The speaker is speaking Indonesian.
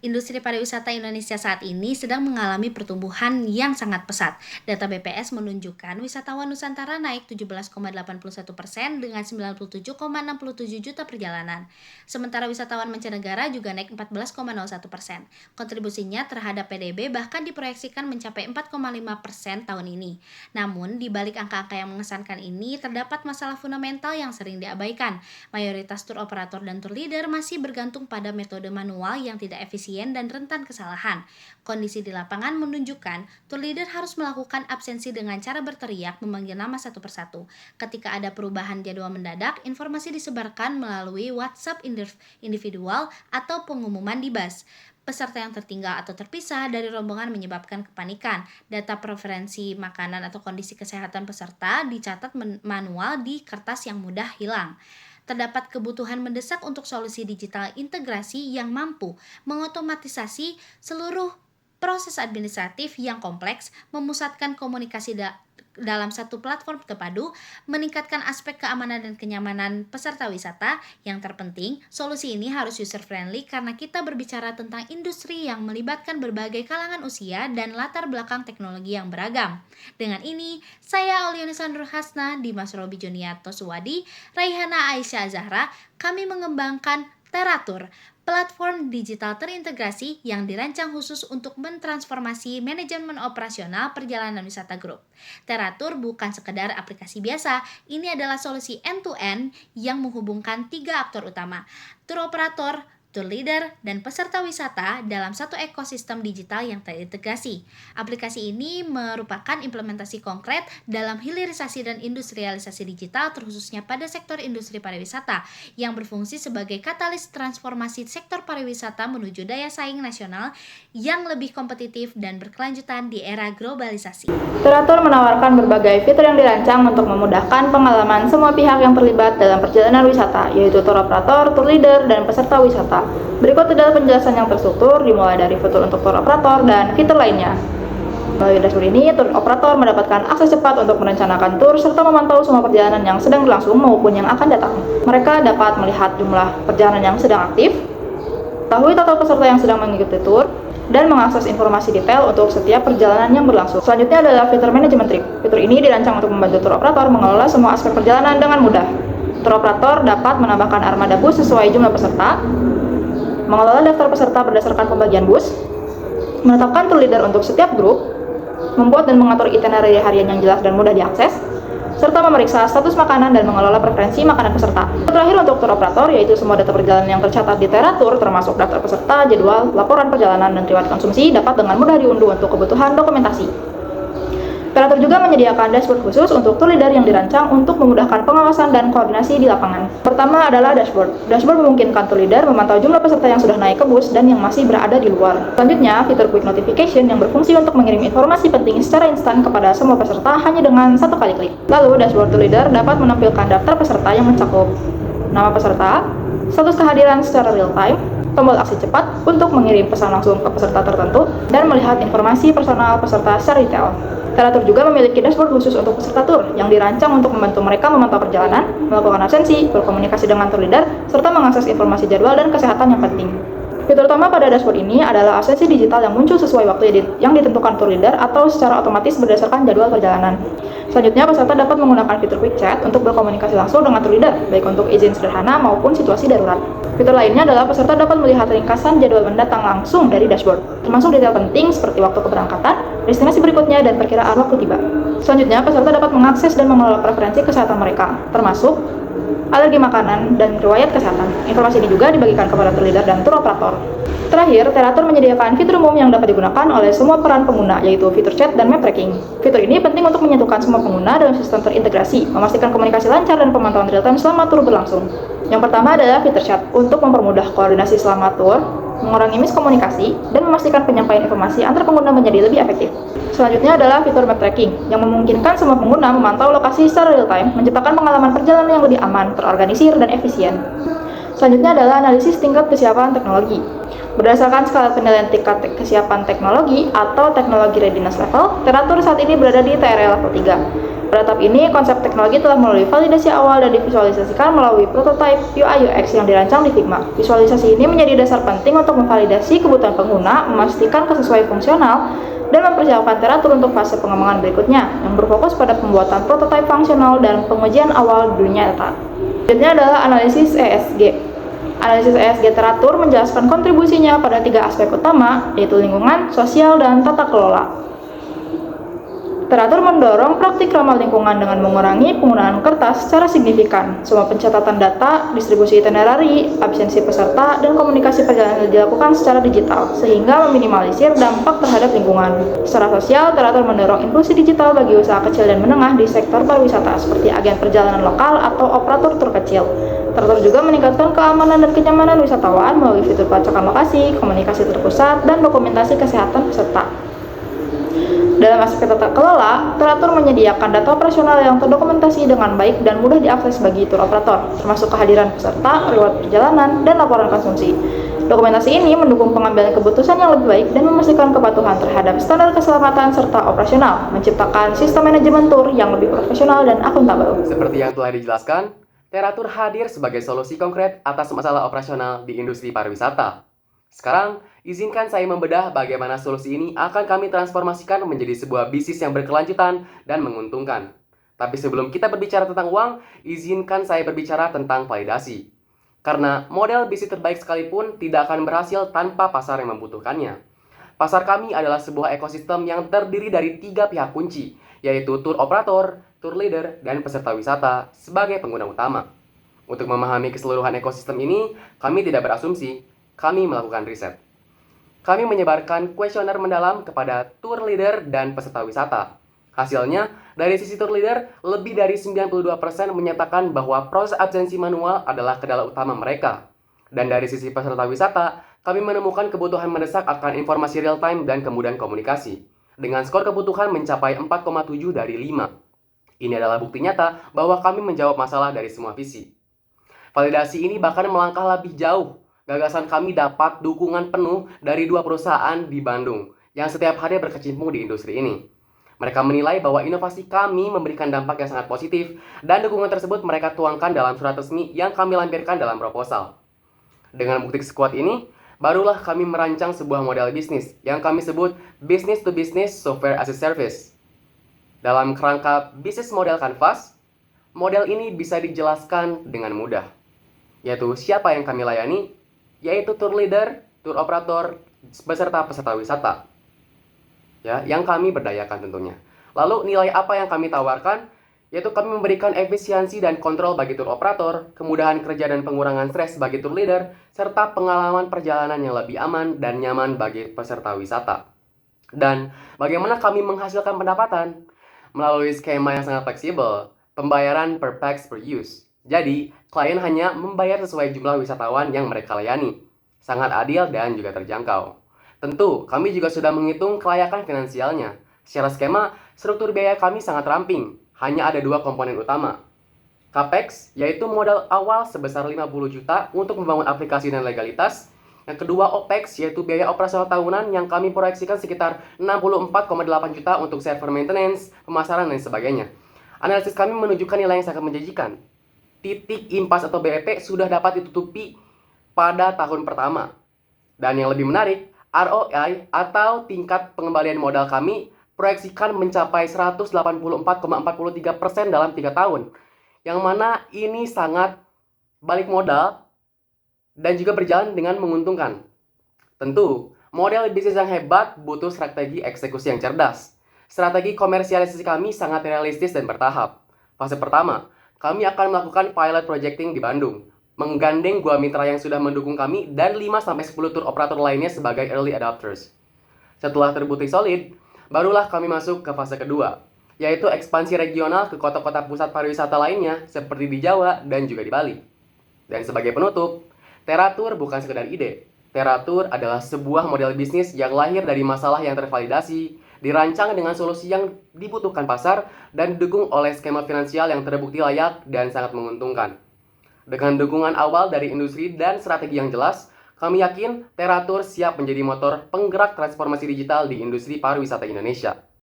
Industri pariwisata Indonesia saat ini sedang mengalami pertumbuhan yang sangat pesat. Data BPS menunjukkan wisatawan Nusantara naik 17,81% dengan 97,67 juta perjalanan. Sementara wisatawan mancanegara juga naik 14,01%. Kontribusinya terhadap PDB bahkan diproyeksikan mencapai 4,5% tahun ini. Namun, di balik angka-angka yang mengesankan ini, terdapat masalah fundamental yang sering diabaikan. Mayoritas tur operator dan tur leader masih bergantung pada metode manual yang tidak efisien dan rentan kesalahan. Kondisi di lapangan menunjukkan tour leader harus melakukan absensi dengan cara berteriak memanggil nama satu persatu. Ketika ada perubahan jadwal mendadak, informasi disebarkan melalui WhatsApp individual atau pengumuman di bus. Peserta yang tertinggal atau terpisah dari rombongan menyebabkan kepanikan. Data preferensi makanan atau kondisi kesehatan peserta dicatat manual di kertas yang mudah hilang. Terdapat kebutuhan mendesak untuk solusi digital integrasi yang mampu mengotomatisasi seluruh proses administratif yang kompleks, memusatkan komunikasi dalam satu platform terpadu, meningkatkan aspek keamanan dan kenyamanan peserta wisata. Yang terpenting, solusi ini harus user-friendly karena kita berbicara tentang industri yang melibatkan berbagai kalangan usia dan latar belakang teknologi yang beragam. Dengan ini, saya Aulianisa Nurhasna, Dimas Robi Juniarto Suwadi, Raihana Aisyah Zahra, kami mengembangkan Teratur, platform digital terintegrasi yang dirancang khusus untuk mentransformasi manajemen operasional perjalanan wisata grup. Teratur bukan sekedar aplikasi biasa, ini adalah solusi end-to-end yang menghubungkan 3 aktor utama, tour operator, tour leader, dan peserta wisata dalam satu ekosistem digital yang terintegrasi. Aplikasi ini merupakan implementasi konkret dalam hilirisasi dan industrialisasi digital terkhususnya pada sektor industri pariwisata yang berfungsi sebagai katalis transformasi sektor pariwisata menuju daya saing nasional yang lebih kompetitif dan berkelanjutan di era globalisasi. Teratur menawarkan berbagai fitur yang dirancang untuk memudahkan pengalaman semua pihak yang terlibat dalam perjalanan wisata, yaitu tour operator, tour leader, dan peserta wisata. Berikut adalah penjelasan yang terstruktur, dimulai dari fitur untuk tour operator dan fitur lainnya. Melalui dashboard ini, tour operator mendapatkan akses cepat untuk merencanakan tur serta memantau semua perjalanan yang sedang berlangsung maupun yang akan datang. Mereka dapat melihat jumlah perjalanan yang sedang aktif, tahu total peserta yang sedang mengikuti tur, dan mengakses informasi detail untuk setiap perjalanan yang berlangsung. Selanjutnya adalah fitur manajemen trip. Fitur ini dirancang untuk membantu tour operator mengelola semua aspek perjalanan dengan mudah. Tour operator dapat menambahkan armada bus sesuai jumlah peserta, mengelola daftar peserta berdasarkan pembagian bus, menetapkan tour leader untuk setiap grup, membuat dan mengatur itinerary harian yang jelas dan mudah diakses, serta memeriksa status makanan dan mengelola preferensi makanan peserta. Terakhir untuk tour operator, yaitu semua data perjalanan yang tercatat di Teratur termasuk daftar peserta, jadwal, laporan perjalanan, dan riwayat konsumsi dapat dengan mudah diunduh untuk kebutuhan dokumentasi. Teratur juga menyediakan dashboard khusus untuk tour leader yang dirancang untuk memudahkan pengawasan dan koordinasi di lapangan. Pertama adalah dashboard. Dashboard memungkinkan tour leader memantau jumlah peserta yang sudah naik ke bus dan yang masih berada di luar. Selanjutnya, fitur quick notification yang berfungsi untuk mengirim informasi penting secara instan kepada semua peserta hanya dengan satu kali klik. Lalu, dashboard tour leader dapat menampilkan daftar peserta yang mencakup nama peserta, status kehadiran secara real time, tombol aksi cepat untuk mengirim pesan langsung ke peserta tertentu, dan melihat informasi personal peserta secara detail. Teratur juga memiliki dashboard khusus untuk peserta tur yang dirancang untuk membantu mereka memantau perjalanan, melakukan absensi, berkomunikasi dengan tour leader, serta mengakses informasi jadwal dan kesehatan yang penting. Fitur utama pada dashboard ini adalah absensi digital yang muncul sesuai waktu yang ditentukan tour leader atau secara otomatis berdasarkan jadwal perjalanan. Selanjutnya, peserta dapat menggunakan fitur quick chat untuk berkomunikasi langsung dengan tour leader, baik untuk izin sederhana maupun situasi darurat. Fitur lainnya adalah peserta dapat melihat ringkasan jadwal mendatang langsung dari dashboard, termasuk detail penting seperti waktu keberangkatan, destinasi berikutnya, dan perkiraan waktu tiba. Selanjutnya, peserta dapat mengakses dan mengelola preferensi kesehatan mereka, termasuk alergi makanan dan riwayat kesehatan. Informasi ini juga dibagikan kepada tour leader dan tour operator. Terakhir, Teratur menyediakan fitur umum yang dapat digunakan oleh semua peran pengguna, yaitu fitur chat dan map tracking. Fitur ini penting untuk menyatukan semua pengguna dalam sistem terintegrasi, memastikan komunikasi lancar dan pemantauan real-time selama tur berlangsung. Yang pertama adalah fitur chat untuk mempermudah koordinasi selama tur, mengurangi miskomunikasi, dan memastikan penyampaian informasi antar pengguna menjadi lebih efektif. Selanjutnya adalah fitur map tracking yang memungkinkan semua pengguna memantau lokasi secara real-time, menciptakan pengalaman perjalanan yang lebih aman, terorganisir, dan efisien. Selanjutnya adalah analisis tingkat kesiapan teknologi. Berdasarkan skala penilaian tingkat kesiapan teknologi atau teknologi readiness level, Teratur saat ini berada di TRL level 3. Pada tahap ini, konsep teknologi telah melalui validasi awal dan divisualisasikan melalui prototipe UI/UX yang dirancang di Figma. Visualisasi ini menjadi dasar penting untuk memvalidasi kebutuhan pengguna, memastikan kesesuaian fungsional, dan mempersiapkan Teratur untuk fase pengembangan berikutnya, yang berfokus pada pembuatan prototipe fungsional dan pengujian awal di dunia nyata. Selanjutnya adalah analisis ESG. Analisis ESG Teratur menjelaskan kontribusinya pada 3 aspek utama, yaitu lingkungan, sosial, dan tata kelola. Teratur mendorong praktik ramah lingkungan dengan mengurangi penggunaan kertas secara signifikan. Semua pencatatan data, distribusi itinerary, absensi peserta, dan komunikasi perjalanan dilakukan secara digital, sehingga meminimalisir dampak terhadap lingkungan. Secara sosial, Teratur mendorong inklusi digital bagi usaha kecil dan menengah di sektor pariwisata, seperti agen perjalanan lokal atau operator tur kecil. Teratur juga meningkatkan keamanan dan kenyamanan wisatawan melalui fitur pelacakan lokasi, komunikasi terpusat, dan dokumentasi kesehatan peserta. Dalam aspek tata kelola, Teratur menyediakan data operasional yang terdokumentasi dengan baik dan mudah diakses bagi tur operator, termasuk kehadiran peserta, riwayat perjalanan, dan laporan konsumsi. Dokumentasi ini mendukung pengambilan keputusan yang lebih baik dan memastikan kepatuhan terhadap standar keselamatan serta operasional, menciptakan sistem manajemen tur yang lebih profesional dan akuntabel. Seperti yang telah dijelaskan, Teratur hadir sebagai solusi konkret atas masalah operasional di industri pariwisata. Sekarang, izinkan saya membedah bagaimana solusi ini akan kami transformasikan menjadi sebuah bisnis yang berkelanjutan dan menguntungkan. Tapi sebelum kita berbicara tentang uang, izinkan saya berbicara tentang validasi. Karena model bisnis terbaik sekalipun tidak akan berhasil tanpa pasar yang membutuhkannya. Pasar kami adalah sebuah ekosistem yang terdiri dari 3 pihak kunci, yaitu tour operator, tour leader, dan peserta wisata sebagai pengguna utama. Untuk memahami keseluruhan ekosistem ini, kami tidak berasumsi, kami melakukan riset. Kami menyebarkan kuesioner mendalam kepada tour leader dan peserta wisata. Hasilnya, dari sisi tour leader, lebih dari 92% menyatakan bahwa proses absensi manual adalah kendala utama mereka. Dan dari sisi peserta wisata, kami menemukan kebutuhan mendesak akan informasi real time dan kemudahan komunikasi. Dengan skor kebutuhan mencapai 4,7 dari 5. Ini adalah bukti nyata bahwa kami menjawab masalah dari semua visi. Validasi ini bahkan melangkah lebih jauh. Gagasan kami dapat dukungan penuh dari 2 perusahaan di Bandung yang setiap hari berkecimpung di industri ini. Mereka menilai bahwa inovasi kami memberikan dampak yang sangat positif dan dukungan tersebut mereka tuangkan dalam surat resmi yang kami lampirkan dalam proposal. Dengan bukti sekuat ini, barulah kami merancang sebuah model bisnis yang kami sebut Business to Business Software as a Service. Dalam kerangka bisnis model Canvas, model ini bisa dijelaskan dengan mudah, yaitu siapa yang kami layani, yaitu tour leader, tour operator, beserta peserta wisata, ya, yang kami berdayakan tentunya. Lalu nilai apa yang kami tawarkan, yaitu kami memberikan efisiensi dan kontrol bagi tour operator, kemudahan kerja dan pengurangan stres bagi tour leader, serta pengalaman perjalanan yang lebih aman dan nyaman bagi peserta wisata. Dan bagaimana kami menghasilkan pendapatan? Melalui skema yang sangat fleksibel, pembayaran per pax per use. Jadi, klien hanya membayar sesuai jumlah wisatawan yang mereka layani. Sangat adil dan juga terjangkau. Tentu, kami juga sudah menghitung kelayakan finansialnya. Secara skema, struktur biaya kami sangat ramping. Hanya ada 2 komponen utama. Capex, yaitu modal awal sebesar 50 juta untuk membangun aplikasi dan legalitas. Yang kedua, OPEX, yaitu biaya operasional tahunan yang kami proyeksikan sekitar 64,8 juta untuk server maintenance, pemasaran, dan sebagainya. Analisis kami menunjukkan nilai yang sangat menjanjikan. Titik impas atau BEP sudah dapat ditutupi pada tahun pertama. Dan yang lebih menarik, ROI atau tingkat pengembalian modal kami proyeksikan mencapai 184,43% dalam 3 tahun. Yang mana ini sangat balik modal dan juga berjalan dengan menguntungkan. Tentu, model bisnis yang hebat butuh strategi eksekusi yang cerdas. Strategi komersialisasi kami sangat realistis dan bertahap. Fase pertama, kami akan melakukan pilot projecting di Bandung, menggandeng 2 mitra yang sudah mendukung kami dan 5-10 tour operator lainnya sebagai early adopters. Setelah terbukti solid, barulah kami masuk ke fase kedua, yaitu ekspansi regional ke kota-kota pusat pariwisata lainnya seperti di Jawa dan juga di Bali. Dan sebagai penutup, Teratur bukan sekedar ide. Teratur adalah sebuah model bisnis yang lahir dari masalah yang tervalidasi, dirancang dengan solusi yang dibutuhkan pasar, dan didukung oleh skema finansial yang terbukti layak dan sangat menguntungkan. Dengan dukungan awal dari industri dan strategi yang jelas, Kami yakin Teratur siap menjadi motor penggerak transformasi digital di industri pariwisata Indonesia.